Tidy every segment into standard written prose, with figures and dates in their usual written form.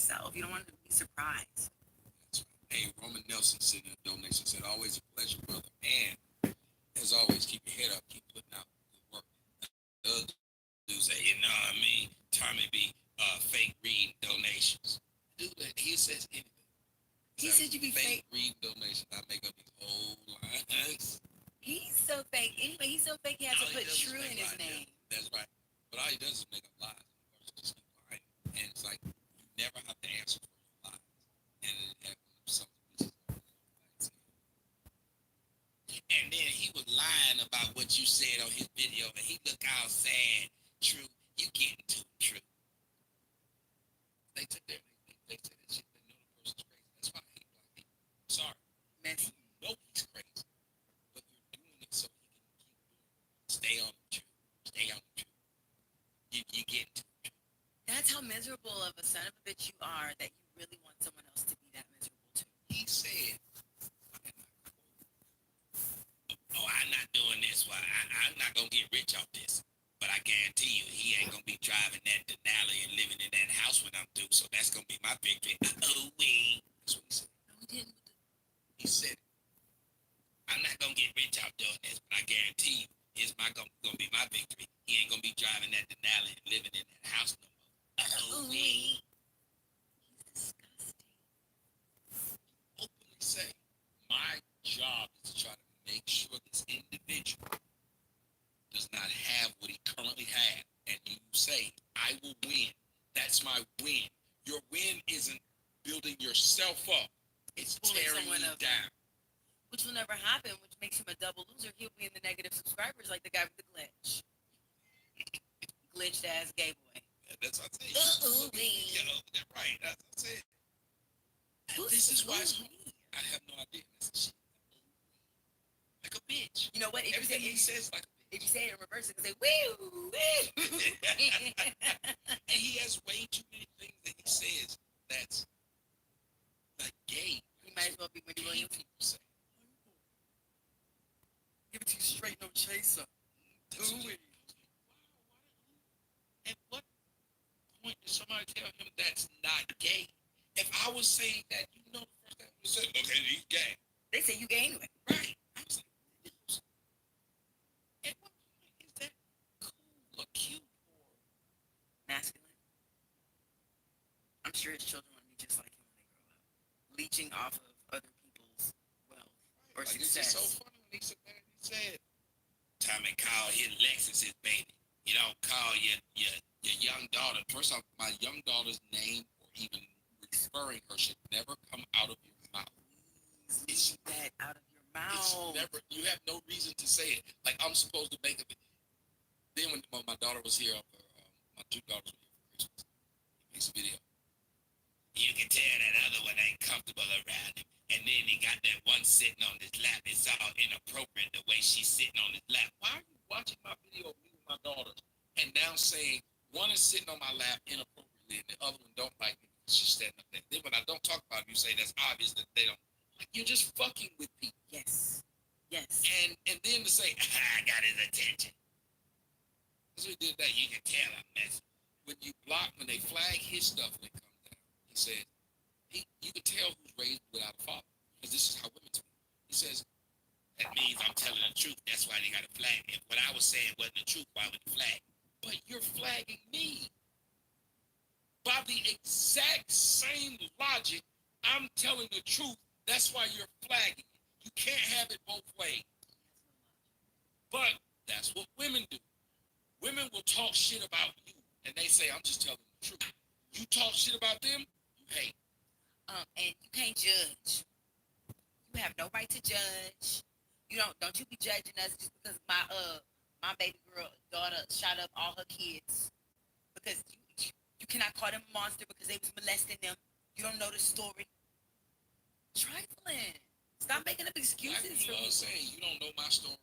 yourself. You don't want to be surprised. That's right. Hey, Roman Nelson sent in a donation, said, always a pleasure, brother. And as always, keep your head up, keep putting out good work. The other dude say, you know what I mean? Tommy be fake reading donations. Dude, he says anything. He said you be fake fake. reading donations. I make up these whole lines. He's so fake. Anyway, he's so fake he has All to he put does is true make in his lies. name. That's right. But all he does is make up lies. And the person just keep lying. And it's like, you never have to answer for your lies. And it happens some pieces of lies. And then he was lying about what you said on his video, and he looked all sad. True, you getting too true. They took their, they said that shit. They know the person's crazy. That's why I hate black people. Sorry. Messy. You know he's crazy, but you're doing it so he can keep doing it. Stay on the truth. Stay on the truth. You get too true. That's how miserable of a son of a bitch you are that you really want someone else to be that miserable too. He said, "Oh, I'm not doing this. Well, I'm not gonna get rich off this. But I guarantee you, he ain't gonna be driving that Denali and living in that house when I'm through. So that's gonna be my victory." Oh, wait. That's what he said. No, he didn't. He said, "I'm not gonna get rich off doing this, but I guarantee you, it's gonna be my victory. He ain't gonna be driving that Denali and living in that house no more." Oh, wait. He's disgusting. Openly say, my job is to try to make sure this individual does not have what he currently has. And you say, I will win. That's my win. Your win isn't building yourself up. It's Pulling tearing someone you up. down. Which will never happen, which makes him a double loser. He'll be in the negative subscribers like the guy with the glitch. Glitched ass gay boy. That's what I say. Uh-oh-wee. You know, that's right. That's what I said. Who's This is why uh-oh-wee? I have no idea. That's shit. Like a bitch. You know what? If Everything he you says like a bitch. if you say it in reverse, it can say woo, woo. And he has way too many things that he says that's like gay. You might as well be Wendy Gay Williams. people say. Give it to you straight, no chaser. That's what he- At what point did somebody tell him that's not gay? If I was saying that, you know, the first thing you said, okay, he's gay. They say you gay anyway. Right. I was like, "News." At what point is that cool or cute or Masculine. I'm sure his children want to be just like him when they grow up. Leeching off of other people's wealth or like, success. It's just so funny when he said, Tommy called his Lexus his baby. You don't call your young daughter. First off, my young daughter's name or even referring her should never come out of your mouth. Please leave that out of your It's mouth. never. You have no reason to say it. Like I'm supposed to make it. Then when my daughter was here, my two daughters were here for Christmas. He makes a video. You can tell that other one ain't comfortable around him. And then he got that one sitting on his lap. It's all inappropriate the way she's sitting on his lap. Why are you watching my video of me with my daughters and now saying one is sitting on my lap inappropriately and the other one don't like me because she's standing up there? Then when I don't talk about it, you say that's obvious that they don't. Like you're just fucking with people. Yes. Yes. And then to say, I got his attention. That's what he did that. You can tell I'm messing. When they flag his stuff when it comes down, he says, you can tell who's raised without a father. Because this is how women speak. He says, that means I'm telling the truth. That's why they got to flag me. If what I was saying wasn't the truth, why would you flag? But you're flagging me. By the exact same logic, I'm telling the truth. That's why you're flagging it. You can't have it both ways. But that's what women do. Women will talk shit about you, and they say, I'm just telling the truth. You talk shit about them, you hate. And you can't judge. You have no right to judge. Don't you be judging us just because my baby girl daughter shot up all her kids. Because you cannot call them a monster because they was molesting them. You don't know the story. Trifling. Stop making up excuses for people. Saying you don't know my story.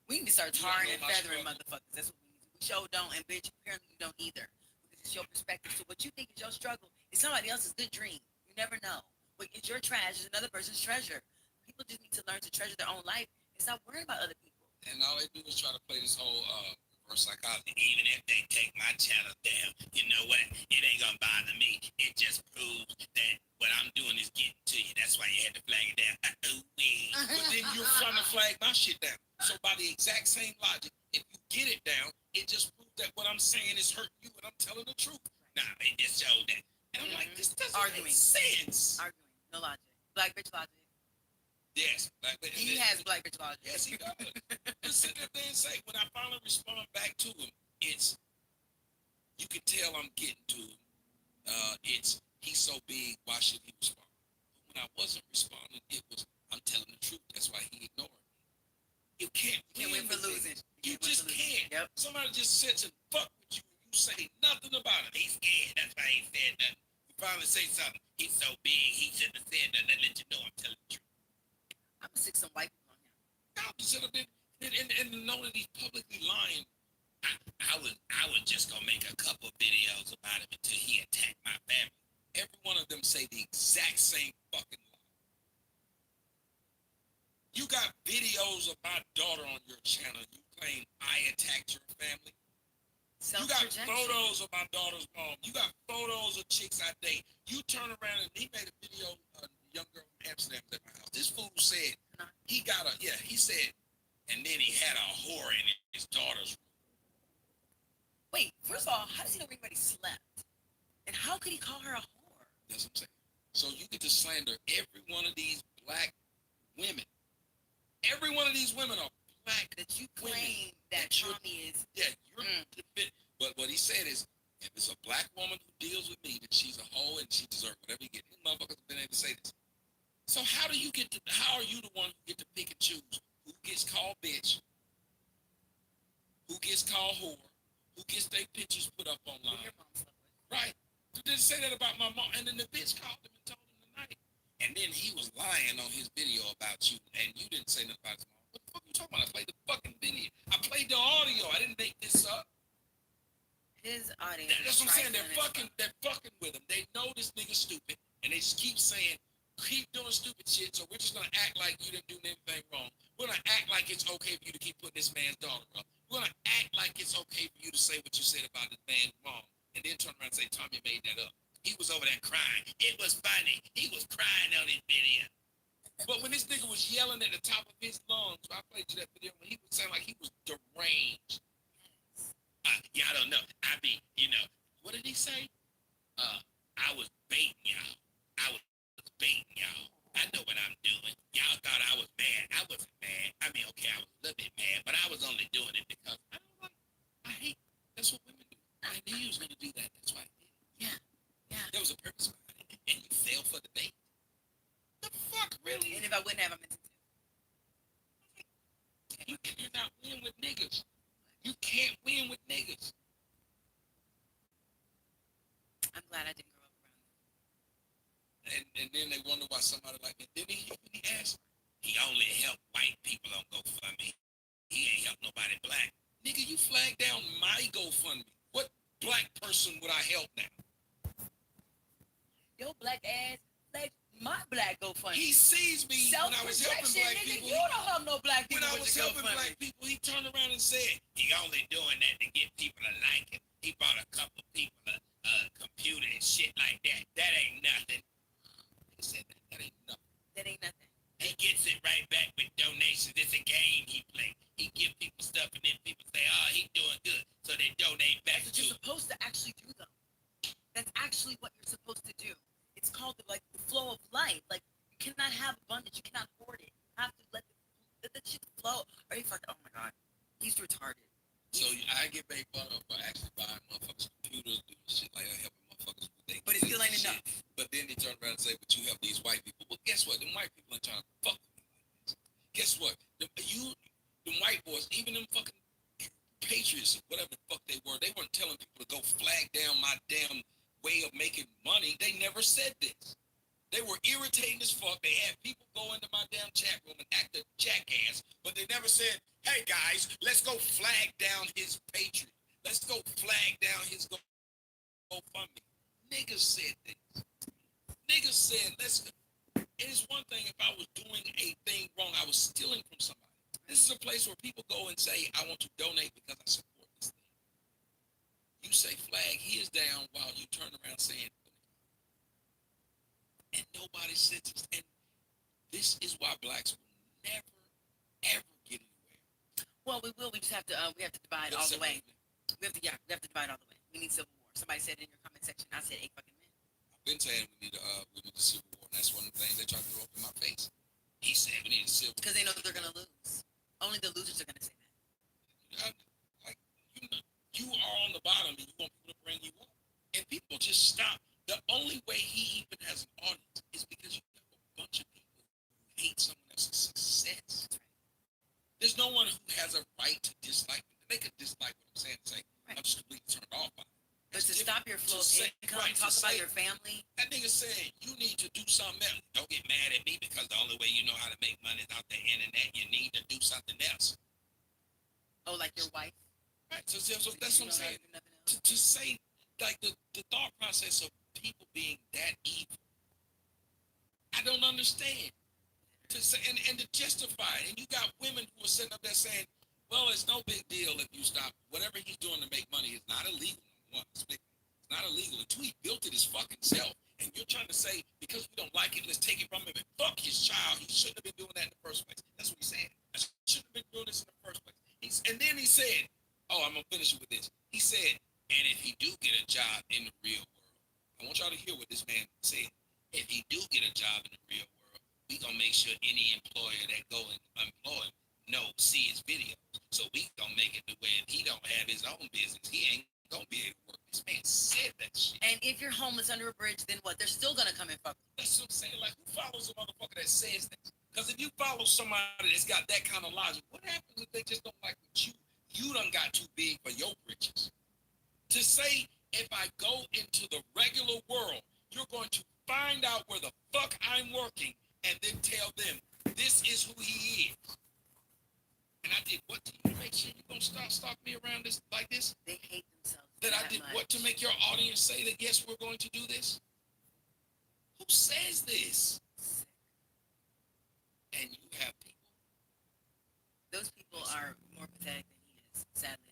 We need to start tarring and feathering motherfuckers. That's what we need to do. We sure don't, and bitch, apparently you don't either. Because it's your perspective. So what you think is your struggle is somebody else's good dream. You never know. What is your trash is another person's treasure. People just need to learn to treasure their own life and stop worrying about other people. And all they do is try to play this whole reverse psychology. Even if they take my channel down, you know what? It ain't gonna bother me. It just proves that what I'm doing is getting to you. That's why you had to flag it down. But then you're trying to flag my shit down. So by the exact same logic, if you get it down, it just proves that what I'm saying is hurting you and I'm telling the truth. Nah, it just showed that. And I'm like, this doesn't make sense. Arguing. No logic. Black bitch logic. Yes. He has black bitch logic. Yes, he does. Just sit there and say, when I finally respond back to him, it's, you can tell I'm getting to him. It's, he's so big, why should he respond? But when I wasn't responding, it was, I'm telling the truth. That's why he ignored me. You can't win for losing. You just can't. Yep. Somebody just sits and fuck with you and you say nothing about it. He's scared. That's why he said nothing. You finally say something. He's so big, he shouldn't have said nothing. Let you know I'm telling the truth. I'm gonna stick some white people on him. And to know that he's publicly lying, I was just gonna make a couple of videos about him until he attacked my family. Every one of them say the exact same fucking lie. You got videos of my daughter on your channel. You claim I attacked your family. You got photos of my daughter's mom. You got photos of chicks I date. You turn around and he made a video of a young girl from Amsterdam at my house. This fool said he said, and then he had a whore in his daughter's room. Wait, first of all, how does he know everybody slept? And how could he call her a whore? That's what I'm saying. So you get to slander every one of these black women. Every one of these women are black that you claim that Tommy is. Yeah, you're but what he said is, if it's a black woman who deals with me, then she's a hoe and she deserves whatever you get. These motherfuckers have been able to say this. So how are you the one who get to pick and choose who gets called bitch, who gets called whore, who gets their pictures put up online? Right. You didn't say that about my mom, and then the bitch called him and told him tonight. And then he was lying on his video about you, and you didn't say nothing about his mom. What the fuck are you talking about? I played the fucking video. I played the audio. I didn't make this up. His audio. That's what I'm saying. They're fucking with him. They know this nigga's stupid, and they just keep saying, keep doing stupid shit, so we're just gonna act like you didn't do anything wrong. We're gonna act like it's okay for you to keep putting this man's daughter up. We're gonna act like it's okay for you to say what you said about this man's mom, and then turn around and say Tommy made that up. He was over there crying. It was funny. He was crying on his video. But when this nigga was yelling at the top of his lungs, I played you that video when he was saying like he was deranged. Yeah, I don't know. I mean, what did he say? I was baiting y'all. I was baiting y'all. I know what I'm doing. Y'all thought I was mad. I wasn't mad. I mean, okay, I was a little bit mad, but I was only doing it because I hate. That's what women do. I knew you was gonna do that. That's why I did it. Yeah. There was a purpose behind it, and you fell for the bait. The fuck, really? And if I wouldn't have, I meant to. You cannot win with niggas. You can't win with niggas. I'm glad I didn't grow up around them. And then they wonder why somebody like me. Then he asked, he only helped white people on GoFundMe. He ain't helped nobody black. Nigga, you flagged down my GoFundMe. What black person would I help now? Your black ass flagged my black GoFundMe. He sees me when I was helping black people. You don't help no black people. When I was helping black people, he turned around and said, he only doing that to get people to like him. He bought a couple people a computer and shit like that. That ain't nothing. He said that ain't nothing. That ain't nothing. He gets it right back with donations. It's a game he plays. He give people stuff and then people say, oh, he doing good. So they donate back to him. You're supposed to actually do them. That's actually what you're supposed to do. It's called the flow of life. Like, you cannot have abundance. You cannot hoard it. You have to let the shit flow. Are you fucking, oh my God. He's retarded. So I get made fun of for actually buying motherfuckers computers, doing shit like that, helping motherfuckers with things. But it still ain't enough. But then they turn around and say, but you help these white people. Well, guess what? Them white people ain't trying to fuck with me like this. Guess what? Them white boys, even them fucking patriots, whatever the fuck they weren't telling people to go flag down my damn way of making money. They never said this. They were irritating as fuck. They had people go into my damn chat room and act a jackass, but they never said, hey guys, let's go flag down his Patreon. Let's go flag down his GoFundMe. Niggas said this. Niggas said, it is one thing if I was doing a thing wrong, I was stealing from somebody. This is a place where people go and say, I want to donate because I support this You say flag his down while you turn around saying, and nobody says this. And this is why blacks will never, ever get anywhere. Well, we will. We just have to. We have to divide all the way. We have to. Yeah, we have to divide all the way. We need civil war. Somebody said it in your comment section. I said 8 fucking men. I've been saying we need a civil war, and that's one of the things they tried to throw up in my face. He said we need a civil war because they know they're gonna lose. Only the losers are gonna say that. Like you are on the bottom, and you want people to bring you up, and people just stop. The only way he even has an audience is because you have a bunch of people who hate someone else's success. There's no one who has a right to dislike me. They could dislike what I'm saying and say, I'm just completely turned off by it. But to stop your flow of income, talk about your family. That nigga said, you need to do something else. Don't get mad at me because the only way you know how to make money is out the internet. You need to do something else. Oh, like your wife? Right. So that's what I'm saying. To say, like, the thought process of people being that evil, I don't understand. To say, and to justify it. And you got women who are sitting up there saying, well, it's no big deal if you stop. Whatever he's doing to make money is not illegal. It's not illegal. The tweet built it his fucking self. And you're trying to say, because we don't like it, let's take it from him and fuck his child. He shouldn't have been doing that in the first place. That's what he's saying. I shouldn't have been doing this in the first place. And then he said, oh, I'm going to finish it with this. He said, and if he do get a job in the real world, I want y'all to hear what this man said. If he do get a job in the real world, we gonna make sure any employer that go and employ him see his videos. So we gonna make it the way if he don't have his own business, he ain't gonna be able to work. This man said that shit. And if you're homeless under a bridge, then what? They're still gonna come and fuck. That's what I'm saying. Like, who follows a motherfucker that says that? Because if you follow somebody that's got that kind of logic, what happens if they just don't like what you done got too big for your britches? To say, if I go into the regular world, you're going to find out where the fuck I'm working and then tell them, this is who he is. And I did what to you to make sure you don't stop me around this like this? They hate themselves. That I did what to make your audience say that, yes, we're going to do this? Who says this? And you have people. Those people are more pathetic than he is, sadly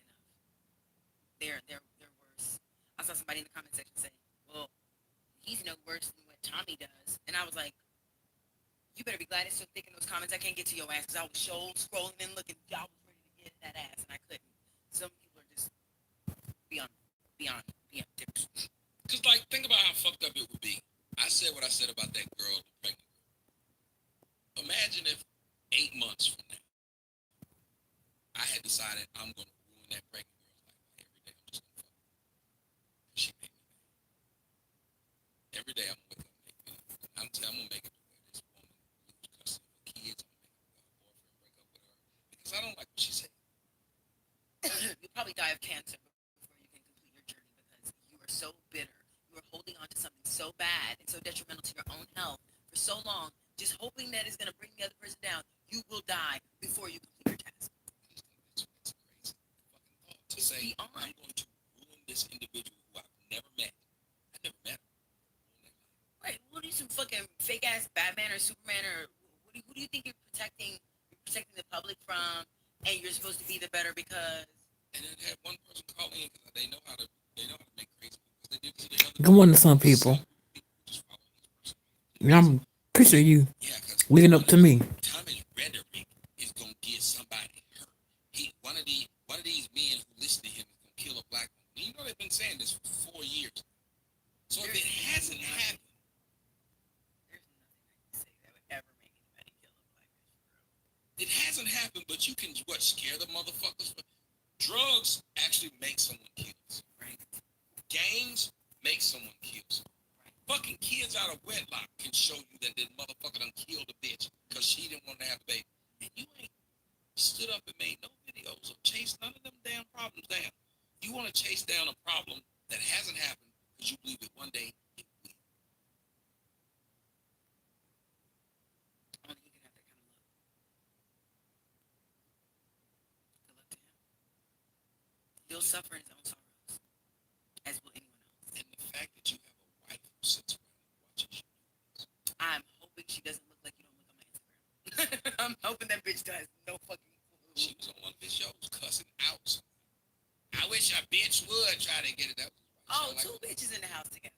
enough. They're worse. I saw somebody in the comment section say, well, he's no worse than what Tommy does. And I was like, you better be glad it's so thick in those comments. I can't get to your ass because I was scrolling and looking. I was ready to get that ass and I couldn't. Some people are just beyond dicks. Because, like, think about how fucked up it would be. I said what I said about that girl, the pregnant girl. Imagine if 8 months from now, I had decided I'm going to ruin that pregnant girl's life. Every day I'm just going to fuck her. She made me mad. Every day I'm going to wake up and make me mad. I'm going to make it to where this woman lose custody of her kids. I'm going to make her boyfriend break up with her. Because I don't like what she said. You'll probably die of cancer before you can complete your journey because you are so bitter. You are holding on to something so bad and so detrimental to your own health for so long, just hoping that it's going to bring the other person down. You will die before you complete your task. That's a crazy fucking thought to say, I'm going to ruin this individual who I've never met. I never met her. Right. What are you, some fucking fake ass Batman or Superman or who do you think you're protecting? You're protecting the public from, and you're supposed to be the better because. And then had one person call in because they know how to make crazy people. Good morning to some people. And I'm appreciate you leading up to me. Tommy's rhetoric is gonna get somebody hurt. One of these men who listen to him is gonna kill a black woman. You know they've been saying this for 4 years. So if it hasn't happened, there's nothing I can say that would ever make anybody kill a black bitch. It hasn't happened, but you can scare the motherfuckers. Drugs actually make someone kill. Right? Gangs make someone kill. Right? Fucking kids out of wedlock can show you that this motherfucker done killed a bitch because she didn't want to have a baby. And you ain't stood up and made no videos or chased none of them damn problems down. You want to chase down a problem that hasn't happened because you believe that one day it will. Only he can have that kind of luck. Good luck to him. He'll suffer his own sorrows, as will anyone else. And the fact that you have a wife who sits around and watches you do this. I'm hoping she doesn't look like you don't look on my Instagram. I'm hoping that bitch does. No fucking clue. She was on one of his shows cussing out I wish a bitch would try to get it up. Oh, two bitches in the house together.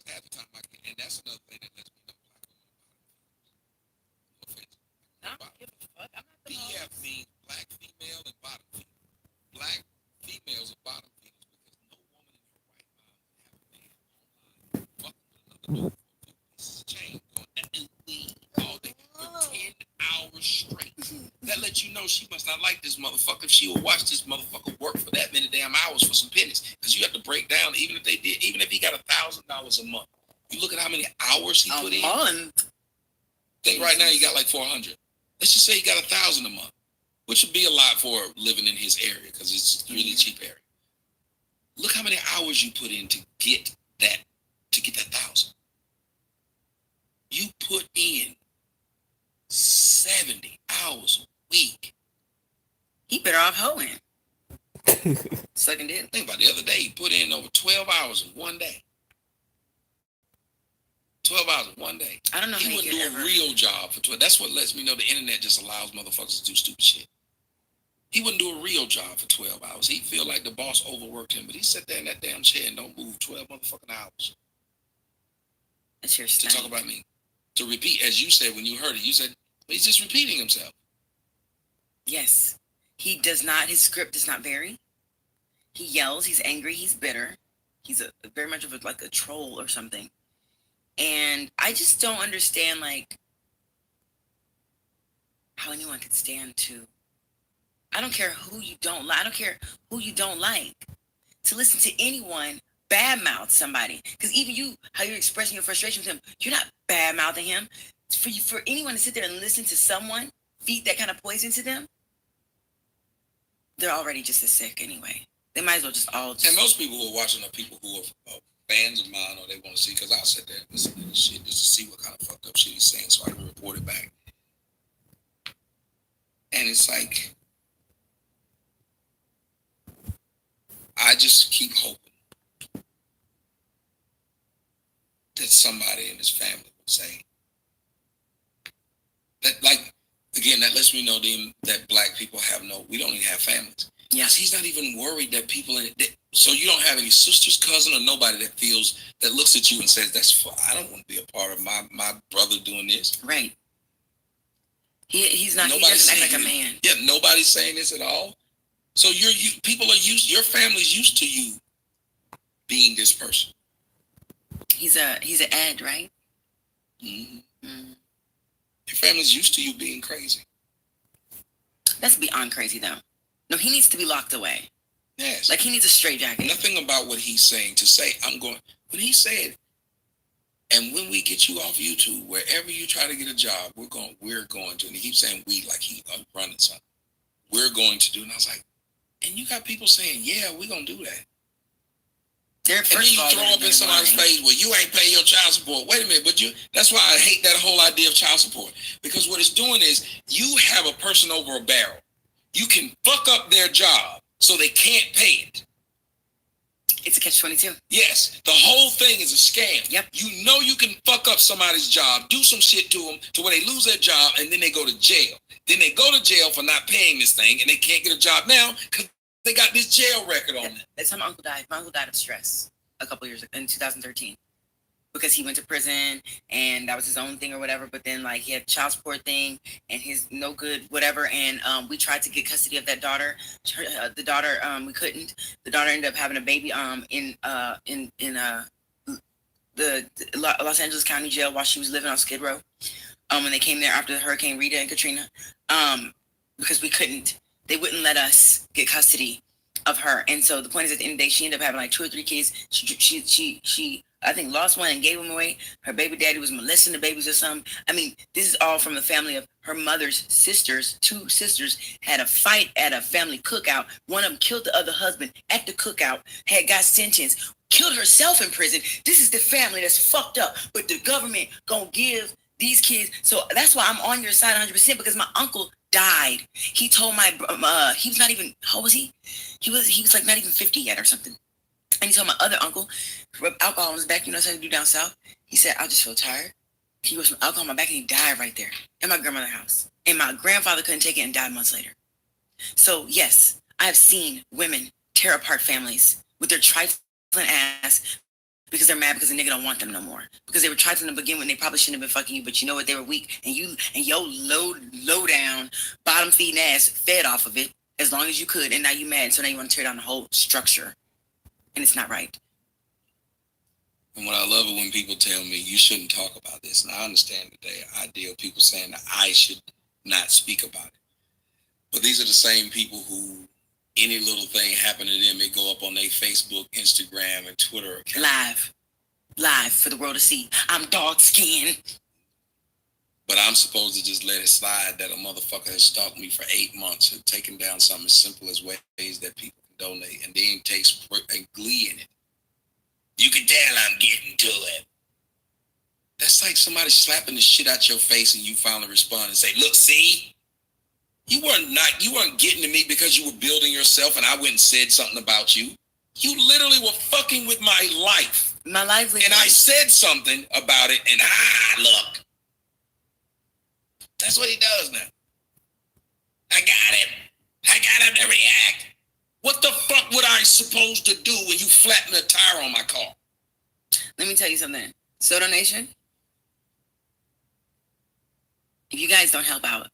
Half the time I can, and that's another thing that lets me know black women, no offense. I don't give a fuck. I'm not the BF means black female and bottom female. Black females and bottom females because no woman in her right mind would have a man online fucking with another dude for a few pieces of chain going all day for 10 hours straight. That lets you know she must not like this motherfucker if she would watch this motherfucker work for that many damn hours for some pennies. Because you have to break down, even if he got $1,000 a month, you look at how many hours he put in. A month? Think right now he got like 400. Let's just say he got 1,000 a month, which would be a lot for living in his area because it's a really cheap area. Look how many hours you put in to get that 1,000. You put in 70 hours a week. He better off hoeing. Sucking dick. Think about it. The other day, he put in over 12 hours in one day. 12 hours in one day. I don't know he how wouldn't do a real job for 12. That's what lets me know the internet just allows motherfuckers to do stupid shit. He wouldn't do a real job for 12 hours. He'd feel like the boss overworked him, but he sat there in that damn chair and don't move 12 motherfucking hours. That's your to stank. talk about me. To repeat, as you said when you heard it, you said, well, he's just repeating himself. Yes. He does not, his script does not vary. He yells, he's angry, he's bitter. He's very much of like a troll or something. And I just don't understand, like, how anyone could stand to, I don't care who you don't like, I don't care who you don't like, to listen to anyone badmouth somebody. Because even you, how you're expressing your frustration with him, you're not badmouthing him. For anyone to sit there and listen to someone feed that kind of poison to them, they're already just as sick anyway. They might as well just all just... And most people who are watching are people who are fans of mine or they want to see, because I'll sit there and listen to this shit just to see what kind of fucked up shit he's saying so I can report it back. And it's like, I just keep hoping that somebody in his family will say that, like, again, that lets me know that black people we don't even have families. Yes, he's not even worried that people so you don't have any sisters, cousin, or nobody that looks at you and says, I don't want to be a part of my brother doing this. Right. He's not, he doesn't act like a man. Yeah, nobody's saying this at all. So your family's used to you being this person. He's an Ed, right? Mm-hmm. Mm-hmm. Your family's used to you being crazy. That's beyond crazy, though. No, he needs to be locked away. Yes. Like, he needs a straitjacket. Nothing about what he's saying to say, when he said, and when we get you off YouTube, wherever you try to get a job, we're going to, and he keeps saying we like he running something. We're going to do, and I was like, and you got people saying, yeah, we're going to do that. And then you throw up in somebody's face, well, you ain't paying your child support. Wait a minute, that's why I hate that whole idea of child support. Because what it's doing is you have a person over a barrel. You can fuck up their job so they can't pay it. It's a catch-22. Yes, the whole thing is a scam. Yep. You know you can fuck up somebody's job, do some shit to them to where they lose their job, and then they go to jail. Then they go to jail for not paying this thing, and they can't get a job now because they got this jail record on them. That's how my uncle died. My uncle died of stress a couple years ago, in 2013. Because he went to prison and that was his own thing or whatever, but then like he had a child support thing and his no good whatever, and we tried to get custody of that daughter. The daughter, we couldn't. The daughter ended up having a baby in the Los Angeles County Jail while she was living on Skid Row. When they came there after Hurricane Rita and Katrina, because they wouldn't let us get custody of her. And so the point is, at the end of the day, she ended up having like 2 or 3 kids. She I think lost one and gave him away. Her baby daddy was molesting the babies or something. I mean, this is all from the family of her mother's sisters. 2 sisters had a fight at a family cookout. One of them killed the other husband at the cookout, got sentenced, killed herself in prison. This is the family that's fucked up, but the government gonna give these kids. So that's why I'm on your side 100%, because my uncle died. He told he was not even, how was he? He was like not even 50 yet or something. And he told my other uncle, rub alcohol on his back, you know what I do down south? He said, I just feel tired. He rubbed some alcohol on my back and he died right there in my grandmother's house. And my grandfather couldn't take it and died months later. So yes, I have seen women tear apart families with their trifling ass because they're mad because the nigga don't want them no more. Because they were trifling to begin when they probably shouldn't have been fucking you, but you know what? They were weak, and your low down, bottom feeding ass fed off of it as long as you could, and now you mad, so now you want to tear down the whole structure, and it's not right. And what I love is when people tell me you shouldn't talk about this, and I understand the idea of people saying that I should not speak about it. But these are the same people who any little thing happen to them, they go up on their Facebook, Instagram, and Twitter account. Live for the world to see. I'm dark skinned. But I'm supposed to just let it slide that a motherfucker has stalked me for 8 months and taken down something as simple as ways that people can donate, and then takes glee in it. You can tell I'm getting to it. That's like somebody slapping the shit out your face and you finally respond and say, look, see? You weren't getting to me because you were building yourself and I went and said something about you. You literally were fucking with my life. My livelihood. And I said something about it and look. That's what he does now. I got him to react. What the fuck would I supposed to do when you flatten a tire on my car? Let me tell you something. Soda Nation, if you guys don't help out,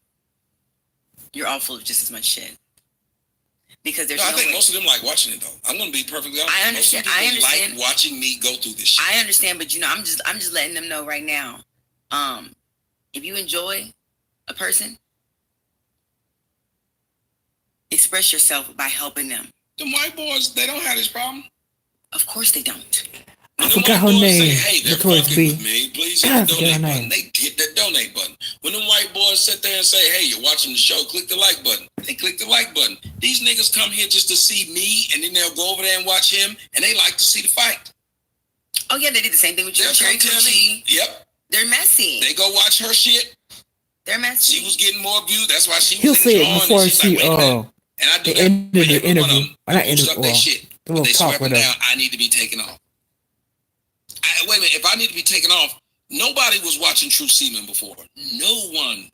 you're all full of just as much shit. Because there's I think most of them like watching it though. I'm gonna be perfectly honest. I understand. Most of people like watching me go through this shit. I understand, but I'm just letting them know right now. If you enjoy a person, express yourself by helping them. The white boys, they don't have this problem. Of course they don't. I forgot her name. Say, hey, they're fucking with me. Please hit the donate button. They hit that donate button. When them white boys sit there and say, hey, you're watching the show, click the like button. They click the like button. These niggas come here just to see me, and then they'll go over there and watch him, and they like to see the fight. Oh, yeah, they did the same thing with your Cherry Coochie. Yep. They're messy. They go watch her shit. They're messy. She was getting more views. That's why she was He'll say it before she, and I do the end of the interview. The little talk with down, I need to be taken off. Wait a minute, if I need to be taken off, nobody was watching True Seaman before. No one.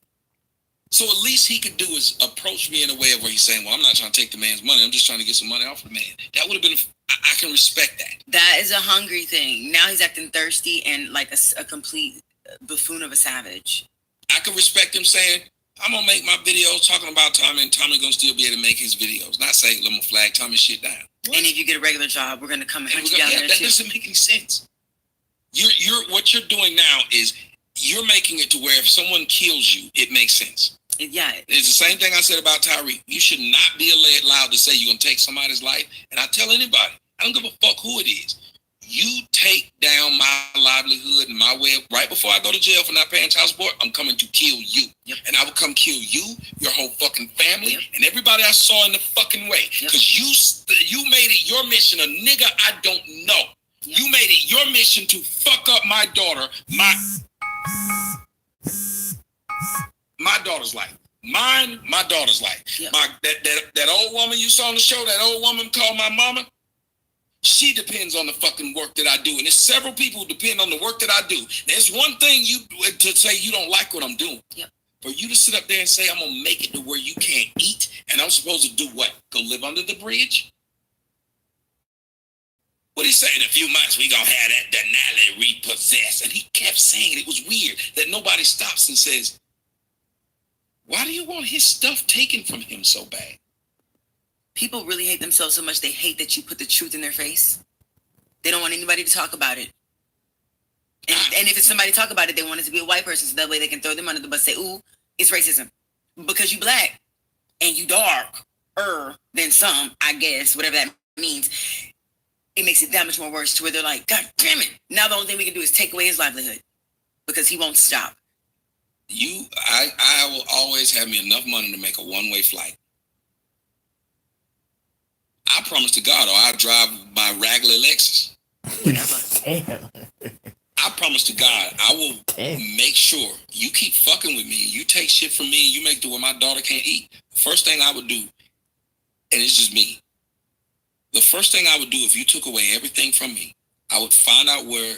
So at least he could do is approach me in a way where he's saying, well, I'm not trying to take the man's money. I'm just trying to get some money off the man. That would have been, I can respect that. That is a hungry thing. Now he's acting thirsty and like a complete buffoon of a savage. I can respect him saying, I'm going to make my videos talking about Tommy, and Tommy going to still be able to make his videos. Not saying, let me flag Tommy shit down. What? And if you get a regular job, we're going to come and hunt you down there too. That doesn't make any sense. What you're doing now is you're making it to where if someone kills you, it makes sense. Yeah. It's the same thing I said about Tyra. You should not be allowed to say you're going to take somebody's life. And I tell anybody, I don't give a fuck who it is. You take down my livelihood and my way of, right before I go to jail for not paying child support, I'm coming to kill you. Yep. And I will come kill you, your whole fucking family, yep, and everybody I saw in the fucking way. Because you made it your mission, a nigga I don't know. Yep. You made it your mission to fuck up my daughter, my daughter's life. Mine, my daughter's life. Yep. That old woman you saw on the show, that old woman called my mama, she depends on the fucking work that I do. And there's several people who depend on the work that I do. There's one thing to say you don't like what I'm doing. Yep. For you to sit up there and say I'm going to make it to where you can't eat, and I'm supposed to do what? Go live under the bridge? What he say? In a few months, we going to have that Denali repossessed. And he kept saying it. It was weird that nobody stops and says, why do you want his stuff taken from him so bad? People really hate themselves so much they hate that you put the truth in their face. They don't want anybody to talk about it. And if it's somebody talk about it, they want it to be a white person so that way they can throw them under the bus and say, ooh, it's racism. Because you black and you darker than some, I guess, whatever that means, it makes it that much more worse to where they're like, God damn it. Now the only thing we can do is take away his livelihood because he won't stop. I will always have me enough money to make a one-way flight. I promise to God, or I'll drive my raggedy Lexus. Whatever. I promise to God, I will make sure you keep fucking with me. You take shit from me and you make it to where my daughter can't eat. First thing I would do, and it's just me, The first thing I would do if you took away everything from me, I would find out where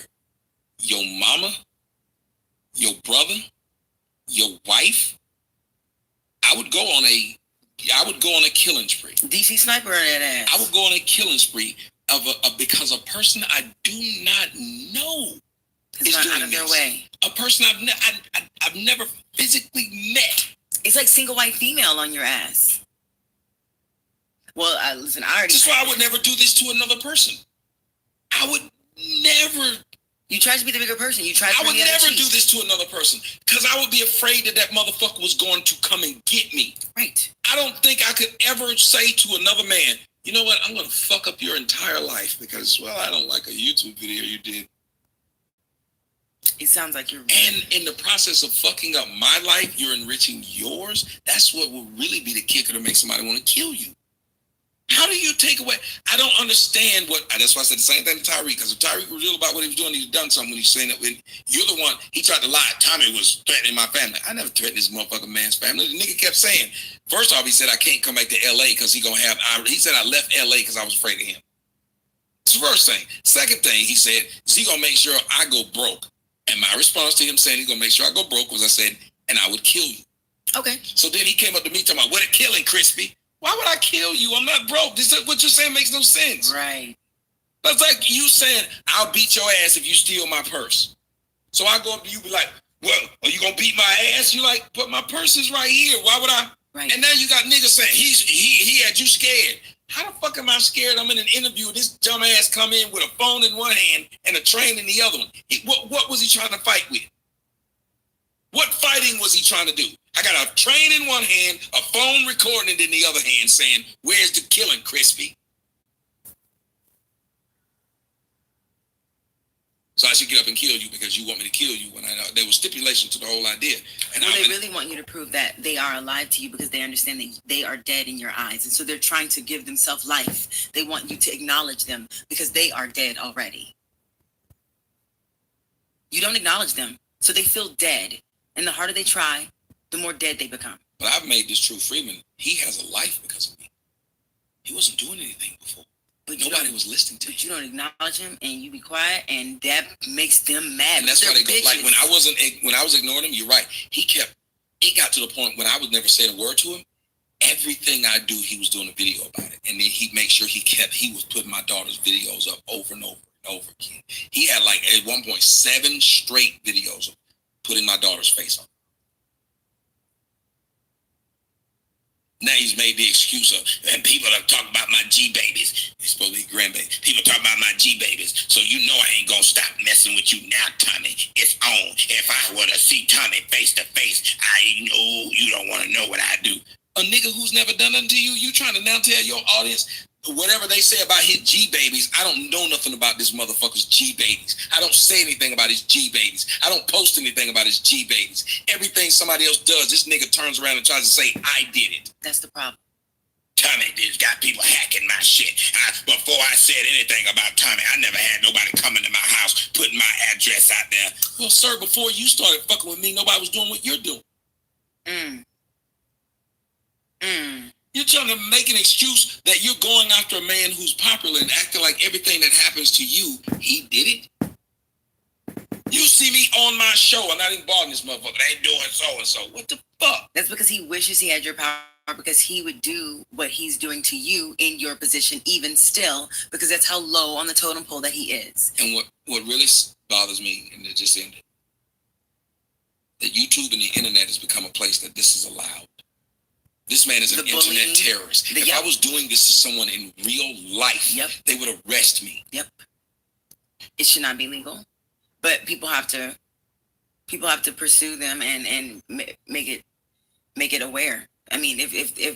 your mama, your brother, your wife. I would go on a killing spree. DC sniper that ass. I would go on a killing spree because a person I do not know is gone doing out of their this. way. A person I've never physically met. It's like single white female on your ass. Well, listen, I already. That's why I would never do this to another person. I would never. You tried to be the bigger person. You tried. I would never do this to another person because I would be afraid that motherfucker was going to come and get me. Right. I don't think I could ever say to another man, you know what, I'm going to fuck up your entire life because, well, I don't like a YouTube video you did. It sounds like you're. And in the process of fucking up my life, you're enriching yours. That's what will really be the kicker to make somebody want to kill you. How do you take away? I don't understand what. That's why I said the same thing to Tyreek. Because if Tyreek was real about what he was doing, he'd done something when he's saying that when you're the one, he tried to lie. Tommy was threatening my family. I never threatened this motherfucking man's family. The nigga kept saying, first off, he said, I can't come back to LA because he said I left LA because I was afraid of him. It's the first thing. Second thing, he said, is he going to make sure I go broke? And my response to him saying he's going to make sure I go broke was I said, and I would kill you. Okay. So then he came up to me talking about, what a killing, Crispy. Why would I kill you? I'm not broke. What you're saying makes no sense. Right. That's like you saying, I'll beat your ass if you steal my purse. So I go up to you, be like, well, are you going to beat my ass? You're like, but my purse is right here. Why would I? Right. And now you got niggas saying, he had you scared. How the fuck am I scared? I'm in an interview. This dumb ass come in with a phone in one hand and a train in the other one. What was he trying to fight with? What fighting was he trying to do? I got a train in one hand, a phone recording it in the other hand saying, where's the killing, Crispy? So I should get up and kill you because you want me to kill you when I know there was stipulation to the whole idea. And they really want you to prove that they are alive to you because they understand that they are dead in your eyes. And so they're trying to give themselves life. They want you to acknowledge them because they are dead already. You don't acknowledge them. So they feel dead. And the harder they try, the more dead they become. But I've made this True Freeman. He has a life because of me. He wasn't doing anything before. But nobody was listening to him. But you don't acknowledge him and you be quiet, and that makes them mad. And that's why they go, like when I was ignoring him, you're right. It got to the point when I would never say a word to him. Everything I do, he was doing a video about it. And then he'd make sure he was putting my daughter's videos up over and over and over again. He had like at one point 7 straight videos of putting my daughter's face on. Now he's made the excuse of, and people are talking about my G-babies. It's supposed to be grandbabies. People talk about my G-babies. So you know I ain't going to stop messing with you now, Tommy. It's on. If I were to see Tommy face to face, I know you don't want to know what I do. A nigga who's never done nothing to you, you trying to now tell your audience whatever they say about his G-babies. I don't know nothing about this motherfucker's G-babies. I don't say anything about his G-babies. I don't post anything about his G-babies. Everything somebody else does, this nigga turns around and tries to say, I did it. That's the problem. Tommy just got people hacking my shit. Before I said anything about Tommy, I never had nobody coming to my house, putting my address out there. Well, sir, before you started fucking with me, nobody was doing what you're doing. You're trying to make an excuse that you're going after a man who's popular and acting like everything that happens to you, he did it. You see me on my show, I'm not involved in this motherfucker. They doing so-and-so. What the fuck? That's because he wishes he had your power, because he would do what he's doing to you in your position even still, because that's how low on the totem pole that he is. And what really bothers me, and it just ended, that YouTube and the internet has become a place that this is allowed. This man is an internet terrorist. If I was doing this to someone in real life, they would arrest me. It should not be legal, but people have to pursue them and make it aware. I mean, if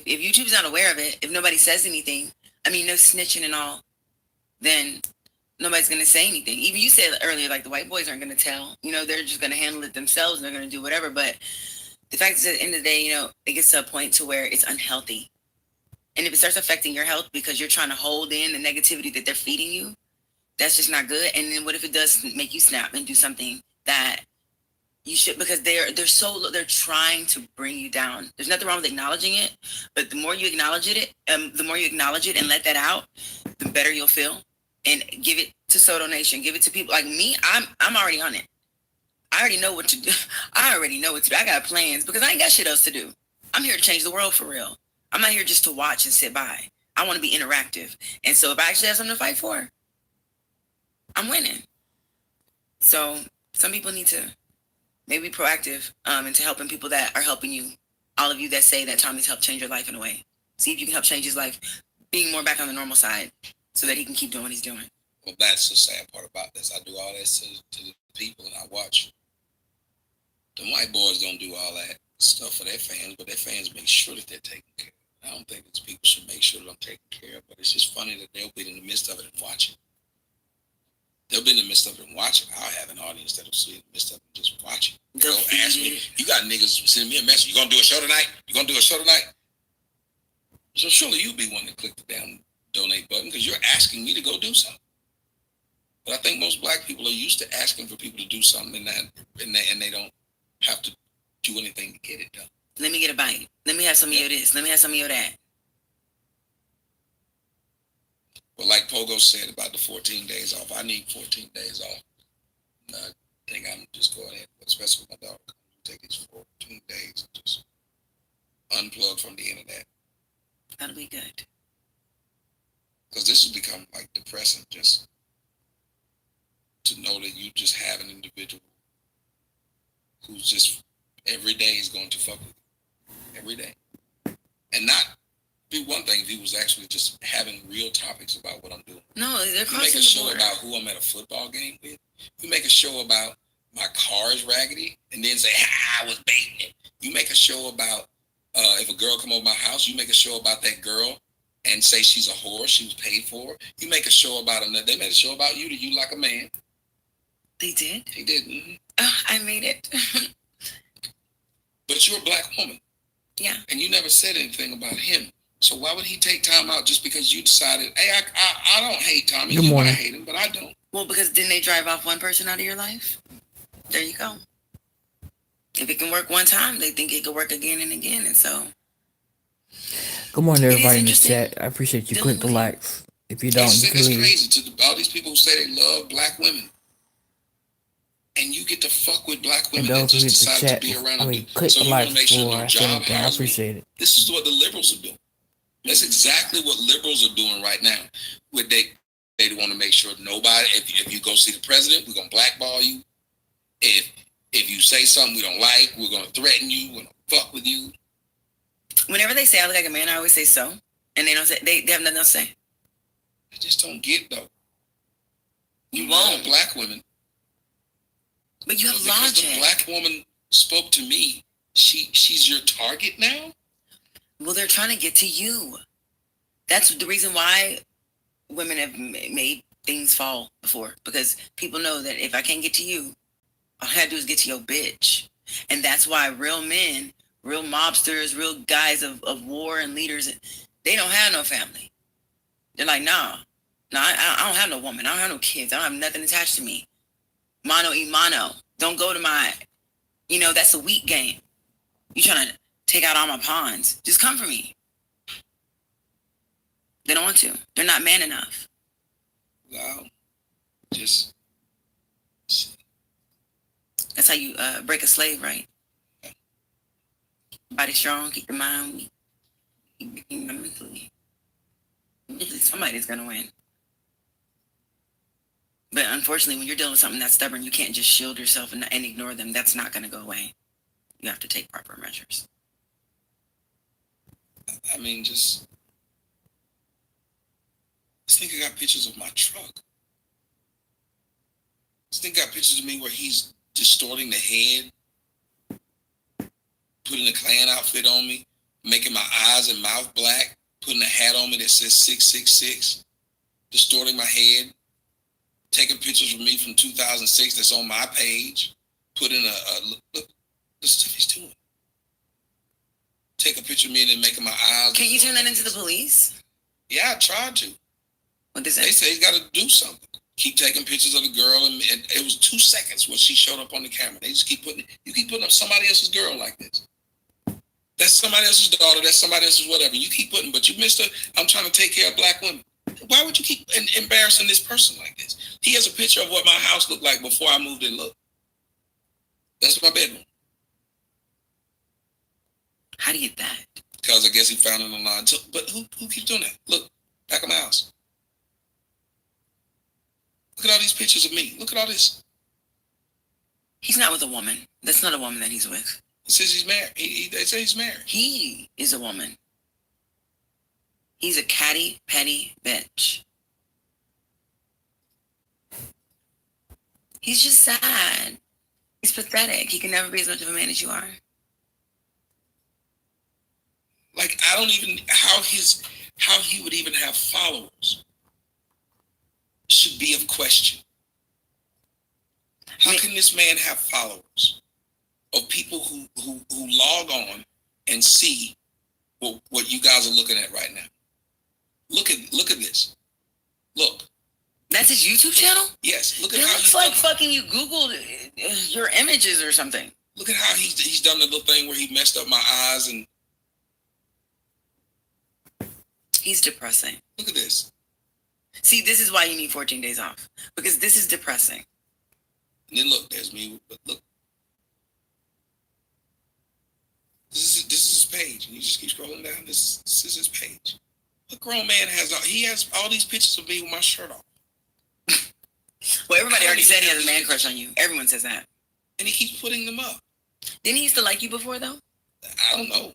YouTube's not aware of it, if nobody says anything, I mean, no snitching and all, then nobody's going to say anything. Even you said earlier, like the white boys aren't going to tell. You know, they're just going to handle it themselves and they're going to do whatever. But the fact is, at the end of the day, you know, it gets to a point to where it's unhealthy. And if it starts affecting your health because you're trying to hold in the negativity that they're feeding you, that's just not good. And then what if it does make you snap and do something that You should, because they're trying to bring you down. There's nothing wrong with acknowledging it, but the more you acknowledge it, and let that out, the better you'll feel. And give it to Soto Nation. Give it to people like me. I'm already on it. I already know what to do. I already know what to do. I got plans because I ain't got shit else to do. I'm here to change the world for real. I'm not here just to watch and sit by. I want to be interactive. And so if I actually have something to fight for, I'm winning. So some people need to maybe be proactive into helping people that are helping you. All of you that say that Tommy's helped change your life in a way. See if you can help change his life, being more back on the normal side so that he can keep doing what he's doing. Well, that's the sad part about this. I do all this to the people, and I watch. The white boys don't do all that stuff for their fans, but their fans make sure that they're taken care of. I don't think these people should make sure that I'm taken care of, but it's just funny that they'll be in the midst of it and watch it. They'll be in the midst of it and watch it. I'll have an audience that'll see in the midst of it and just watch it. They'll ask me, you got niggas sending me a message, you gonna do a show tonight? You gonna do a show tonight? So surely you'll be one to click the damn donate button because you're asking me to go do something. But I think most black people are used to asking for people to do something and they don't have to do anything to get it done. Let me get a bite. Let me have some of your this. Let me have some of your that. Well, like Pogo said about the 14 days off, I need 14 days off. And I think I'm just going ahead, especially with my daughter, take these 14 days and just unplug from the internet. That'll be good. Because this has become like depressing just to know that you just have an individual who's just every day is going to fuck with you. Every day. And not be one thing if he was actually just having real topics about what I'm doing. No, they're you make a show about who I'm at a football game with. You make a show about my car is raggedy and then say, I was baiting it. You make a show about if a girl come over my house, you make a show about that girl and say she's a whore, she was paid for. You make a show about another. They made a show about you to you like a man. They did? They did. Mm-hmm. Oh, I made it. But you're a black woman. Yeah. And you never said anything about him. So why would he take time out just because you decided, hey, I don't hate Tommy. Good you morning. might hate him, but I don't. Well, because didn't they drive off one person out of your life? There you go. If it can work one time, they think it could work again and again. And so. Good morning, everybody in the chat. I appreciate you. Click the likes. If you don't, you can it's leave. crazy to all these people who say they love black women. And you get to fuck with black women that just decide to be around them. Click So the you want likes to make sure before no I say job anything. I hires me. appreciate it. This is what the liberals are doing. That's exactly what liberals are doing right now. Where they want to make sure nobody, if you go see the president, we're going to blackball you. If you say something we don't like, we're going to threaten you. We're going to fuck with you. Whenever they say I look like a man, I always say so. And they don't say, they have nothing else to say. I just don't get though. You love won't. black women. But you have Because logic. the black woman spoke to me. She's your target now? Well, they're trying to get to you. That's the reason why women have made things fall before. Because people know that if I can't get to you, all I gotta do is get to your bitch. And that's why real men, real mobsters, real guys of war and leaders, they don't have no family. They're like, nah, I don't have no woman. I don't have no kids. I don't have nothing attached to me. Mano y mano. Don't go to my, that's a weak game. You trying to take out all my pawns. Just come for me. They don't want to. They're not man enough. Wow. Just. That's how you break a slave, right? Body strong, keep your mind weak. Keep breaking them mentally. Somebody's going to win. But unfortunately, when you're dealing with something that's stubborn, you can't just shield yourself and ignore them. That's not going to go away. You have to take proper measures. I mean, just. This nigga got pictures of my truck. This nigga got pictures of me where he's distorting the head, putting a Klan outfit on me, making my eyes and mouth black, putting a hat on me that says 666, distorting my head, taking pictures of me from 2006 that's on my page, putting look, the stuff he's doing. Take a picture of me and then making my eyes. Can't you turn that into the police? Yeah, I tried to. What they say? They say he's got to do something. keep taking pictures of the girl, and it was 2 seconds when she showed up on the camera. They just keep putting up somebody else's girl like this. That's somebody else's daughter. That's somebody else's whatever. You keep putting, but you missed her. I'm trying to take care of black women. Why would you keep embarrassing this person like this? He has a picture of what my house looked like before I moved in. Look, that's my bedroom. How do you get that? Because I guess he found it online. But who keeps doing that? Look, back of my house. Look at all these pictures of me. Look at all this. He's not with a woman. That's not a woman that he's with. It says he's married. They say he's married. He is a woman. He's a catty, petty bitch. He's just sad. He's pathetic. He can never be as much of a man as you are. Like, I don't even, how he would even have followers should be of question. How can this man have followers of people who log on and see what you guys are looking at right now? Look at this. Look. That's his YouTube channel? Yes. Look at it how looks like fucking you Googled your images or something. Look at how he's done the little thing where he messed up my eyes and. He's depressing. Look at this. See, this is why you need 14 days off, because this is depressing. And then look, there's me. But look, this is his page, and you just keep scrolling down. This is his page. A grown man has all these pictures of me with my shirt off. Well, everybody already said he has a man crush on you. Everyone says that. And he keeps putting them up. Didn't he used to like you before, though? I don't know.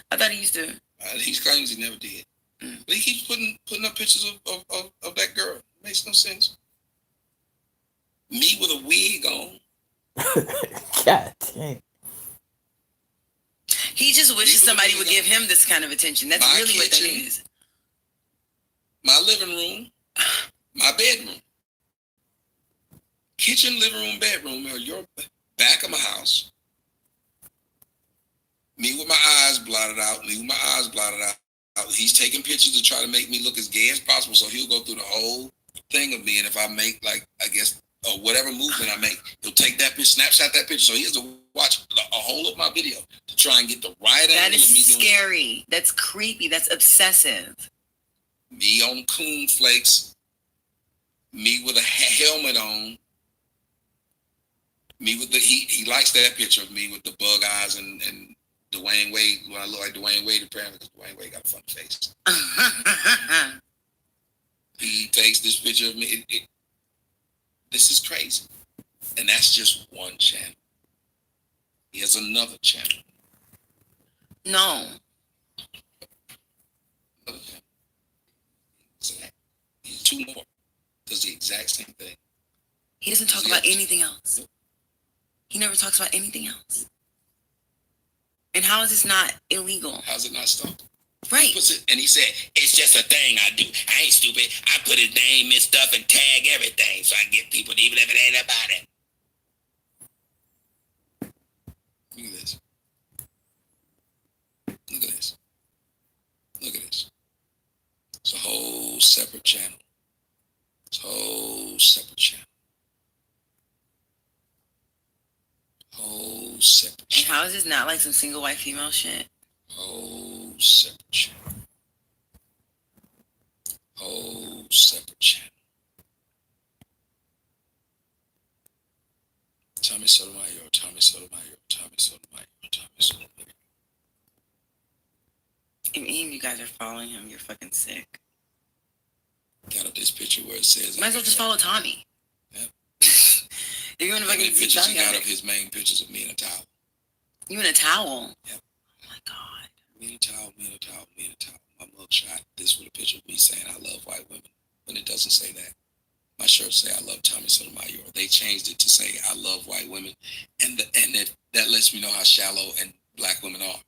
I thought he used to. He claims he never did. But he keeps putting up pictures of that girl. It makes no sense. Me with a wig on. God damn. He just wishes somebody would give him this kind of attention. That's my really kitchen, what that is. My living room, my bedroom. Kitchen, living room, bedroom, or your back of my house. Me with my eyes blotted out. Me with my eyes blotted out. He's taking pictures to try to make me look as gay as possible, so he'll go through the whole thing of me, and if I make, like, I guess, whatever movement I make, he'll take that picture, snapshot that picture, so he has to watch a whole of my video to try and get the right angle of me doing. That is scary. That's creepy. That's obsessive. Me on coon flakes. Me with a helmet on. Me with the, he likes that picture of me with the bug eyes and Dwayne Wade, when I look like Dwayne Wade, apparently, because Dwayne Wade got a funny face. He takes this picture of me. This is crazy. And that's just one channel. He has another channel. No. Another channel. He's two more. Does the exact same thing. He doesn't talk about anything else. Nope. He never talks about anything else. And how is this not illegal? How is it not stopped? Right. And he said, it's just a thing I do. I ain't stupid. I put his name and stuff and tag everything so I get people, even if it ain't about it. Look at this. Look at this. Look at this. It's a whole separate channel. It's a whole separate channel. Whole separate channel. And how is this not like some single white female shit? Whole separate channel. Whole separate channel. Tommy Sotomayor, Tommy Sotomayor, Tommy Sotomayor, Tommy Sotomayor. If any of you guys are following him, you're fucking sick. Got up this picture where it says... Might as well just follow Tommy. Yep. If you want to fucking see pictures Tommy, he got of his main pictures of me in a towel. You in a towel? Yep. Oh my God. Me in a towel, me in a towel, me in a towel. My mugshot. This with a picture of me saying I love white women. But it doesn't say that. My shirt say I love Tommy Sotomayor. They changed it to say I love white women. And that lets me know how shallow and black women are.